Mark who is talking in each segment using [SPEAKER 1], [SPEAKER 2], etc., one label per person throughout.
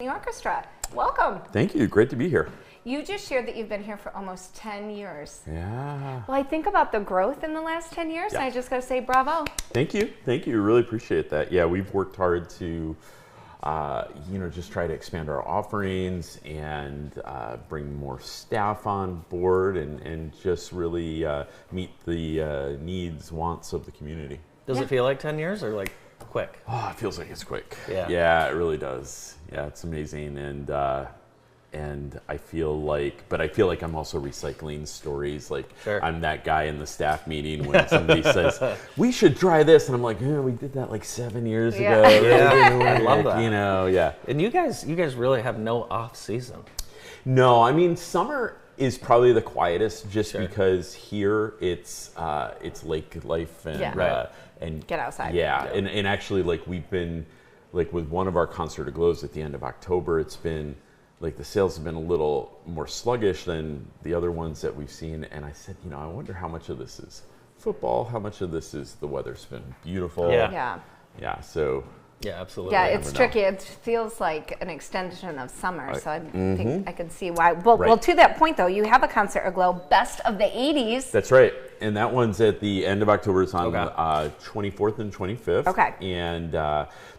[SPEAKER 1] The orchestra. Welcome.
[SPEAKER 2] Thank you. Great to be here.
[SPEAKER 1] You just shared that you've been here for almost 10 years.
[SPEAKER 2] Yeah.
[SPEAKER 1] Well, I think about the growth in the last 10 years, and I just got to say bravo.
[SPEAKER 2] Thank you. Thank you. Really appreciate that. Yeah, we've worked hard to, just try to expand our offerings and bring more staff on board and just really meet the needs, wants of the community.
[SPEAKER 3] Does it feel like 10 years or like quick?
[SPEAKER 2] Oh, it feels like it's quick.
[SPEAKER 3] Yeah.
[SPEAKER 2] Yeah, it really does. Yeah, it's amazing. And I feel like I'm also recycling stories. Like
[SPEAKER 3] Sure.
[SPEAKER 2] I'm that guy in the staff meeting when somebody says, we should try this. And I'm like, yeah, we did that like 7 years ago.
[SPEAKER 3] Yeah. I love that.
[SPEAKER 2] Yeah.
[SPEAKER 3] And you guys really have no off season.
[SPEAKER 2] No, I mean, summer is probably the quietest just
[SPEAKER 3] Sure.
[SPEAKER 2] because here it's lake life and,
[SPEAKER 1] Yeah.
[SPEAKER 3] Right.
[SPEAKER 2] and
[SPEAKER 1] Get outside.
[SPEAKER 2] Yeah. And actually like we've been like with one of our concert aglows at the end of October, it's been like the sales have been a little more sluggish than the other ones that we've seen. And I said, I wonder how much of this is football, how much of this is the weather's been beautiful.
[SPEAKER 3] Yeah.
[SPEAKER 1] Yeah.
[SPEAKER 2] Yeah. So
[SPEAKER 3] Yeah, absolutely.
[SPEAKER 1] Yeah,
[SPEAKER 3] I
[SPEAKER 1] it's
[SPEAKER 2] never know.
[SPEAKER 1] tricky. It feels like an extension of summer, so I think I can see why.
[SPEAKER 2] Right.
[SPEAKER 1] Well, to that point, though, you have a concert aglow, Best of the 80s.
[SPEAKER 2] that's right. And that one's at the end of October. It's on
[SPEAKER 3] Okay.
[SPEAKER 2] 24th and 25th.
[SPEAKER 1] Okay.
[SPEAKER 2] And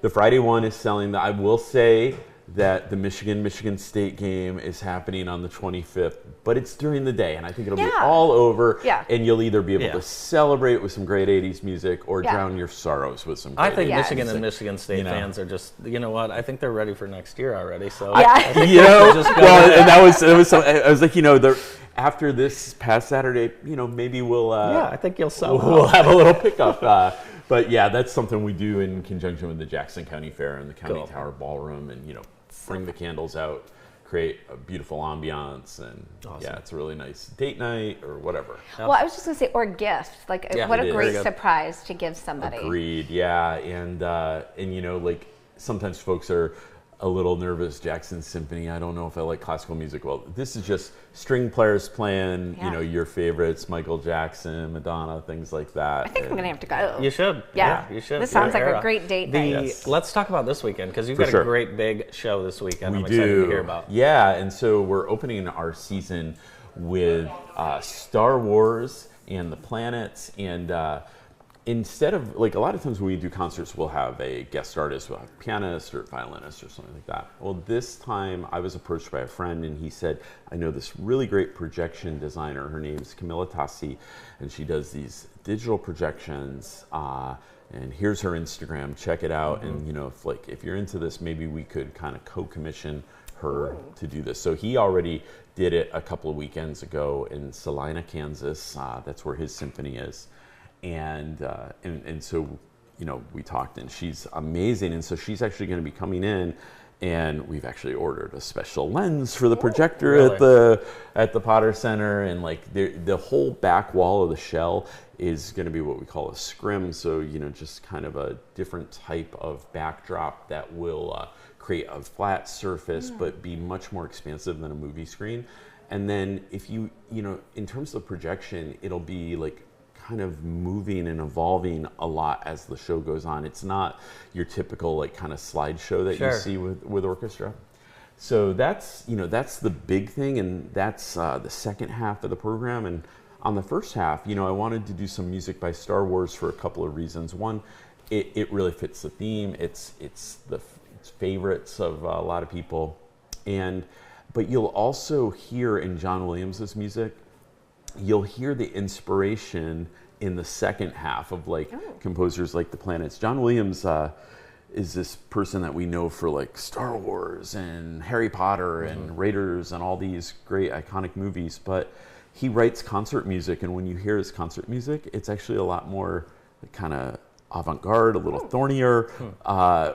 [SPEAKER 2] the Friday one is selling. I will say that the Michigan State game is happening on the 25th, but it's during the day, and I think it'll be
[SPEAKER 1] Yeah.
[SPEAKER 2] all over.
[SPEAKER 1] Yeah.
[SPEAKER 2] And you'll either be able
[SPEAKER 3] Yeah.
[SPEAKER 2] to celebrate with some great 80s music or
[SPEAKER 1] Yeah.
[SPEAKER 2] drown your sorrows with some great
[SPEAKER 3] I think
[SPEAKER 2] 80s
[SPEAKER 3] Michigan
[SPEAKER 2] music.
[SPEAKER 3] and Michigan State fans are just, you know what? I think they're ready for next year already. So
[SPEAKER 1] Yeah.
[SPEAKER 3] I think
[SPEAKER 2] You know,
[SPEAKER 3] just go
[SPEAKER 2] well,
[SPEAKER 3] ahead.
[SPEAKER 2] and that was I was like, after this past Saturday, maybe we'll
[SPEAKER 3] I think you'll sell
[SPEAKER 2] we'll
[SPEAKER 3] out.
[SPEAKER 2] have a little pickup. But yeah, that's something we do in conjunction with the Jackson County Fair and the County
[SPEAKER 3] Cool.
[SPEAKER 2] Tower Ballroom, and bring the candles out, create a beautiful ambiance, and
[SPEAKER 3] Awesome.
[SPEAKER 2] yeah, it's a really nice date night or whatever.
[SPEAKER 1] Well, I was just going to say, or gift. Like,
[SPEAKER 3] Yeah,
[SPEAKER 1] what
[SPEAKER 2] it
[SPEAKER 1] a
[SPEAKER 2] is.
[SPEAKER 1] great
[SPEAKER 3] Very good.
[SPEAKER 1] surprise to give somebody.
[SPEAKER 2] Agreed. Yeah, and like sometimes folks are a little nervous. Jackson Symphony. I don't know if I like classical music. Well, this is just string players playing.
[SPEAKER 1] Yeah.
[SPEAKER 2] Your favorites, Michael Jackson, Madonna, things like that.
[SPEAKER 1] I think I'm going to have to go.
[SPEAKER 3] You should.
[SPEAKER 1] Yeah.
[SPEAKER 3] You should.
[SPEAKER 1] This sounds like a
[SPEAKER 3] Era.
[SPEAKER 1] great date night.
[SPEAKER 2] Yes.
[SPEAKER 3] Let's talk about this weekend because you've
[SPEAKER 2] For
[SPEAKER 3] got
[SPEAKER 2] sure.
[SPEAKER 3] a great big show this weekend.
[SPEAKER 2] We
[SPEAKER 3] I'm excited
[SPEAKER 2] do.
[SPEAKER 3] to hear about.
[SPEAKER 2] Yeah, and so we're opening our season with Star Wars and the planets, and instead of like a lot of times when we do concerts, we'll have a guest artist, we'll have a pianist or violinist or something like that. Well, this time I was approached by a friend, and he said, I know this really great projection designer. Her name's Camilla Tassi, and she does these digital projections. And here's her Instagram. Check it out. And if you're into this, maybe we could kind of co-commission her to do this. So he already did it a couple of weekends ago in Salina, Kansas. That's where his symphony is. And so we talked, and she's amazing. And so she's actually going to be coming in, and we've actually ordered a special lens for the projector
[SPEAKER 3] really?
[SPEAKER 2] at the Potter Center, and like the whole back wall of the shell is going to be what we call a scrim. So just kind of a different type of backdrop that will create a flat surface, but be much more expansive than a movie screen. And then if in terms of projection, it'll be like kind of moving and evolving a lot as the show goes on. It's not your typical like kind of slideshow that
[SPEAKER 3] Sure.
[SPEAKER 2] you see with orchestra. So that's the big thing, and that's the second half of the program. And on the first half, I wanted to do some music by Star Wars for a couple of reasons. One, it really fits the theme. It's favorites of a lot of people, but you'll also hear in John Williams's music, you'll hear the inspiration in the second half of composers like the planets. John Williams is this person that we know for like Star Wars and Harry Potter and Raiders and all these great iconic movies, but he writes concert music, and when you hear his concert music, it's actually a lot more kind of avant-garde, a little thornier,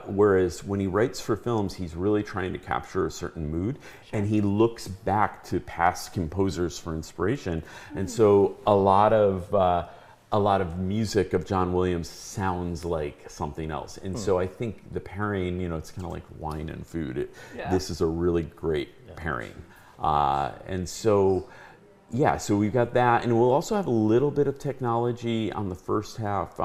[SPEAKER 2] whereas when he writes for films, he's really trying to capture a certain mood, and he looks back to past composers for inspiration. And so a lot of music of John Williams sounds like something else. And so I think the pairing, it's kind of like wine and food. This is a really great pairing. And so we've got that, and we'll also have a little bit of technology on the first half.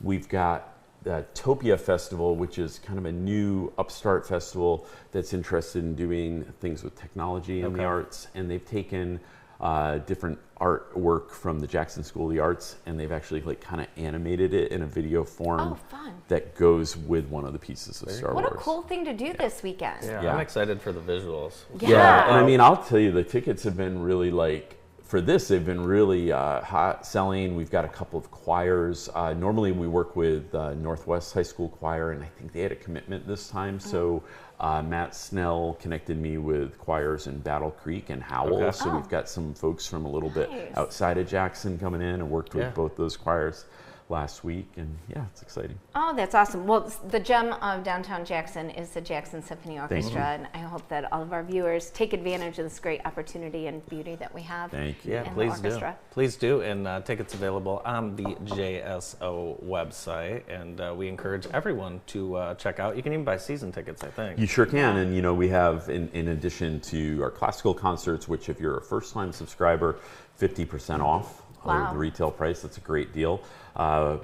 [SPEAKER 2] We've got Topia Festival, which is kind of a new upstart festival that's interested in doing things with technology and the arts. And they've taken different artwork from the Jackson School of the Arts, and they've actually like kind of animated it in a video form that goes with one of the pieces of Star Wars.
[SPEAKER 1] What a cool thing to do this weekend.
[SPEAKER 3] Yeah, I'm excited for the visuals.
[SPEAKER 2] Yeah, and I mean, I'll tell you, the tickets have been really like, for this, they've been really hot selling. We've got a couple of choirs. Normally we work with Northwest High School Choir, and I think they had a commitment this time. So Matt Snell connected me with choirs in Battle Creek and Howell. So we've got some folks from a little bit outside of Jackson coming in and worked with both those choirs last week, and yeah, it's exciting.
[SPEAKER 1] Oh, that's awesome. Well, the gem of downtown Jackson is the Jackson Symphony Orchestra, and I hope that all of our viewers take advantage of this great opportunity and beauty that we have.
[SPEAKER 2] Thank you.
[SPEAKER 3] Yeah, please do. Please do, and tickets available on the JSO website, and we encourage everyone to check out. You can even buy season tickets, I think.
[SPEAKER 2] You sure can, and you know, we have, in addition to our classical concerts, which if you're a first-time subscriber, 50% off. The retail price. That's a great deal.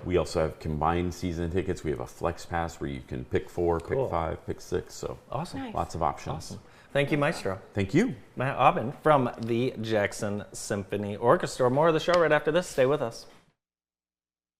[SPEAKER 2] We also have combined season tickets. We have a flex pass where you can pick 4, pick 5, pick 6. So
[SPEAKER 3] awesome.
[SPEAKER 2] Lots of options.
[SPEAKER 3] Awesome. Thank you, Maestro.
[SPEAKER 2] Thank you.
[SPEAKER 3] Matt Aubin from the Jackson Symphony Orchestra. More of the show right after this. Stay with us.